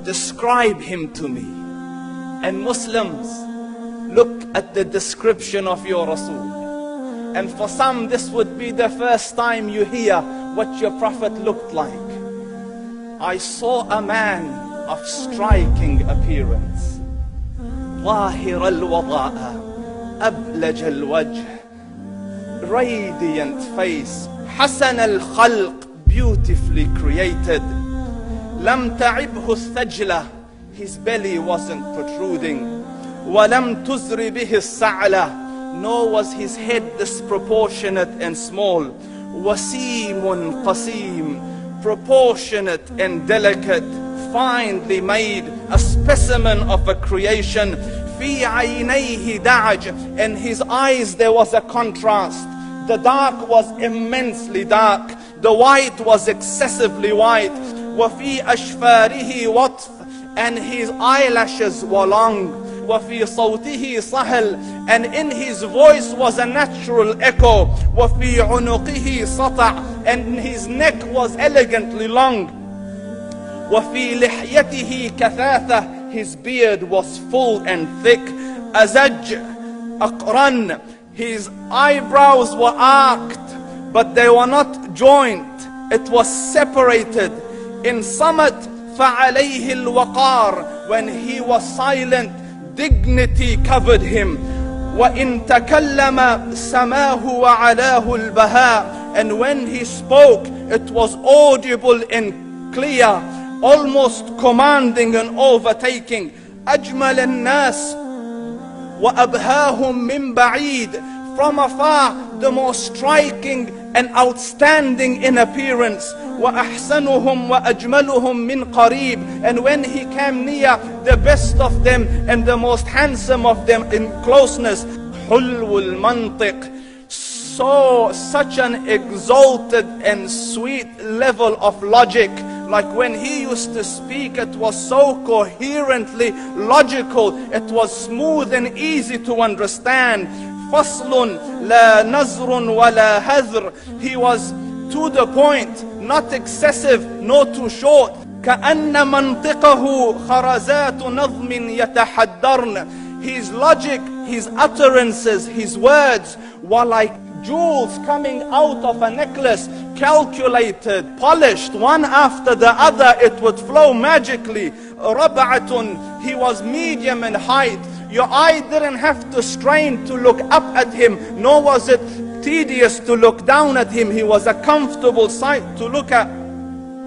describe him to me. And Muslims, look at the description of your Rasul. And for some, this would be the first time you hear what your Prophet looked like. I saw a man of striking appearance. ظاهر الوضاء أبلج الوجه, radiant face, حسن الخلق, beautifully created. لم تعبه الثجلة, his belly wasn't protruding. ولم تزر به السعلة, nor was his head disproportionate and small. وسيم قسيم, proportionate and delicate, finely made, a specimen of a creation. في عينيه دعج, in his eyes there was a contrast. The dark was immensely dark, the white was excessively white. وفي أشفاره وطف, and his eyelashes were long. وفي صوته صهل, and in his voice was a natural echo. وفي عنقه سطع, and his neck was elegantly long. وفي لحيته كثاثة, his beard was full and thick. أزج أقرن, his eyebrows were arched, but they were not joined. It was separated. In Samat فعليه الوقار, when he was silent, dignity covered him. وإن تكلم سماه وعلاه البهاء, and when he spoke, it was audible and clear, almost commanding and overtaking. أجمل الناس وأبهاهم من بعيد, from afar the most striking and outstanding in appearance. وأحسنهم وأجملهم من قريب, and when he came near, the best of them and the most handsome of them in closeness. حلو المنطق, such an exalted and sweet level of logic. Like when he used to speak, it was so coherently logical, it was smooth and easy to understand. فصل لا نزر ولا هذر, he was to the point, not excessive nor too short. كأن منطقه خرزات نظم يتحدرن, his logic, his utterances, his words were like jewels coming out of a necklace, calculated, polished, one after the other, it would flow magically. ربعة, he was medium in height. Your eye didn't have to strain to look up at him, nor was it tedious to look down at him. He was a comfortable sight to look at.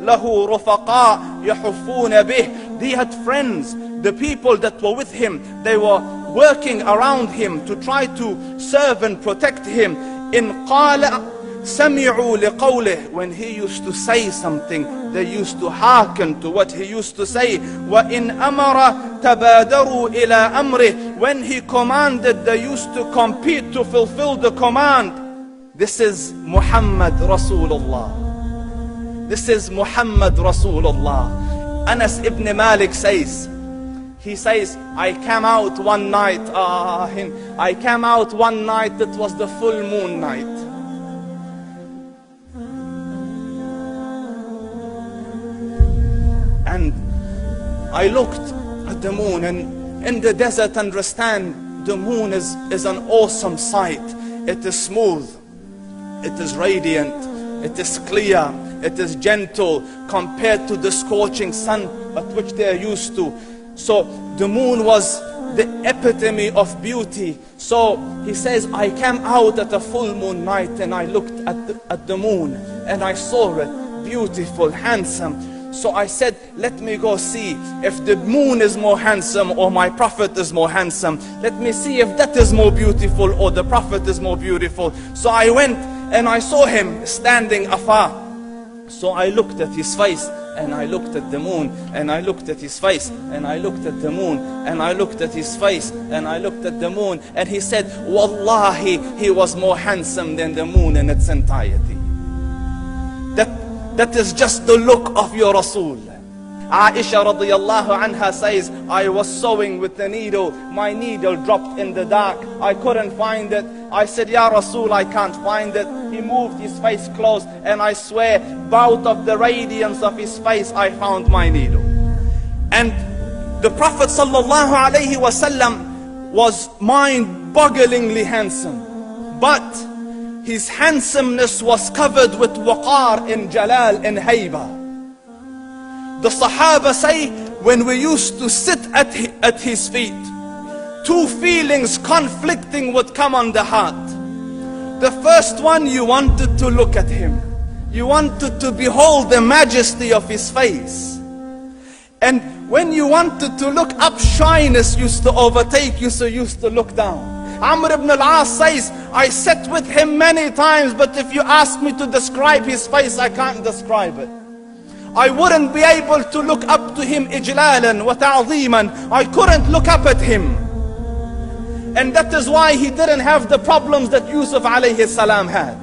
له رفقاء يحفون به, he had friends, the people that were with him, they were working around him to try to serve and protect him. إن قال سمعوا لقوله, when he used to say something, they used to hearken to what he used to say. وإن أمر تبادروا إلى أمره, when he commanded, they used to compete to fulfill the command. This is Muhammad Rasulullah. This is Muhammad Rasulullah. Anas ibn Malik says, he says, I came out one night, it was the full moon night. And I looked at the moon, and in the desert, understand, the moon is an awesome sight. It is smooth, it is radiant, it is clear, it is gentle compared to the scorching sun at which they are used to. So the moon was the epitome of beauty. So he says, I came out at a full moon night and I looked at the moon and I saw it beautiful, handsome. So I said, let me go see if the moon is more handsome or my Prophet is more handsome. Let me see if that is more beautiful or the Prophet is more beautiful. So I went and I saw him standing afar. So I looked at his face and I looked at the moon, and I looked at his face and I looked at the moon, and I looked at his face and I looked at the moon, and he said, Wallahi, he was more handsome than the moon in its entirety. That is just the look of your Rasul. Aisha radiyallahu anha says, I was sewing with the needle, my needle dropped in the dark, I couldn't find it. I said, Ya Rasul, I can't find it. He moved his face close, and I swear, out of the radiance of his face, I found my needle. And the Prophet ﷺ was mind-bogglingly handsome. But his handsomeness was covered with waqar and jalal and hayba. The Sahaba say, when we used to sit at his feet, two feelings conflicting would come on the heart. The first one, you wanted to look at him. You wanted to behold the majesty of his face. And when you wanted to look up, shyness used to overtake you, so you used to look down. Amr ibn al-As says, I sat with him many times, but if you ask me to describe his face, I can't describe it. I wouldn't be able to look up to him ijlalan wa ta'ziman. I couldn't look up at him. And that is why he didn't have the problems that Yusuf alayhi salam had.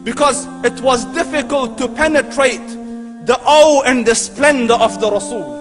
Because it was difficult to penetrate the awe and the splendor of the Rasul.